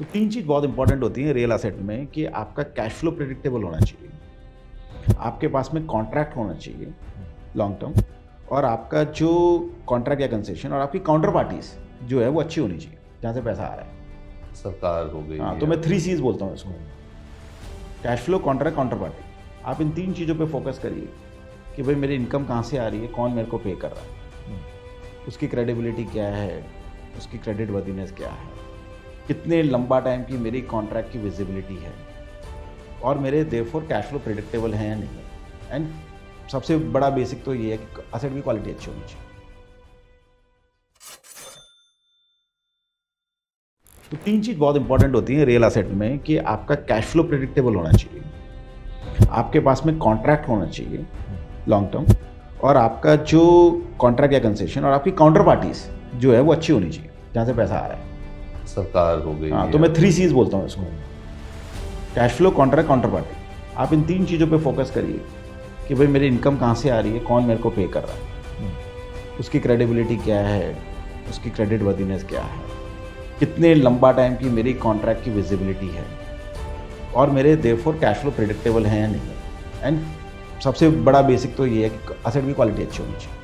तो तीन चीज़ बहुत इंपॉर्टेंट होती है रियल एसेट में कि आपका कैश फ्लो प्रेडिक्टेबल होना चाहिए, आपके पास में कॉन्ट्रैक्ट होना चाहिए लॉन्ग टर्म, और आपका जो कॉन्ट्रैक्ट या कंसेशन और आपकी काउंटर पार्टीज जो है वो अच्छी होनी चाहिए जहाँ से पैसा आ रहा है। सरकार हो गई। हाँ, तो मैं 3 C's बोलता हूँ इसको, cash flow, contract, counter party. आप इन 3 चीज़ों पे फोकस करिए कि भाई मेरी इनकम कहाँ से आ रही है, कौन मेरे को पे कर रहा है, उसकी क्रेडिबिलिटी क्या है, उसकी क्रेडिट वर्दीनेस क्या है, कितने लंबा टाइम की मेरी कॉन्ट्रैक्ट की विजिबिलिटी है, और मेरे देयरफॉर कैश फ्लो प्रेडिक्टेबल है या नहीं है। एंड सबसे बड़ा बेसिक तो ये है कि असेट की क्वालिटी अच्छी होनी चाहिए। तो 3 चीज़ बहुत इंपॉर्टेंट होती है रियल एसेट में कि आपका कैश फ्लो प्रेडिक्टेबल होना चाहिए, आपके पास में कॉन्ट्रैक्ट होना चाहिए लॉन्ग टर्म, और आपका जो कॉन्ट्रैक्ट या कंसेशन और आपकी काउंटर पार्टीज जो है वो अच्छी होनी चाहिए जहाँ से पैसा आ रहा है। सरकार हो गई। हाँ, तो मैं 3 C's बोलता हूँ इसको, cash flow, contract, counter party. आप इन 3 चीज़ों पे फोकस करिए कि भाई मेरी इनकम कहाँ से आ रही है, कौन मेरे को पे कर रहा है, उसकी क्रेडिबिलिटी क्या है, उसकी क्रेडिट वर्दीनेस क्या है, कितने लंबा टाइम की मेरी कॉन्ट्रैक्ट की विजिबिलिटी है, और मेरे देयरफॉर कैश फ्लो प्रेडिक्टेबल है या नहीं है। एंड सबसे बड़ा बेसिक तो ये है कि असेट की क्वालिटी अच्छी होनी चाहिए।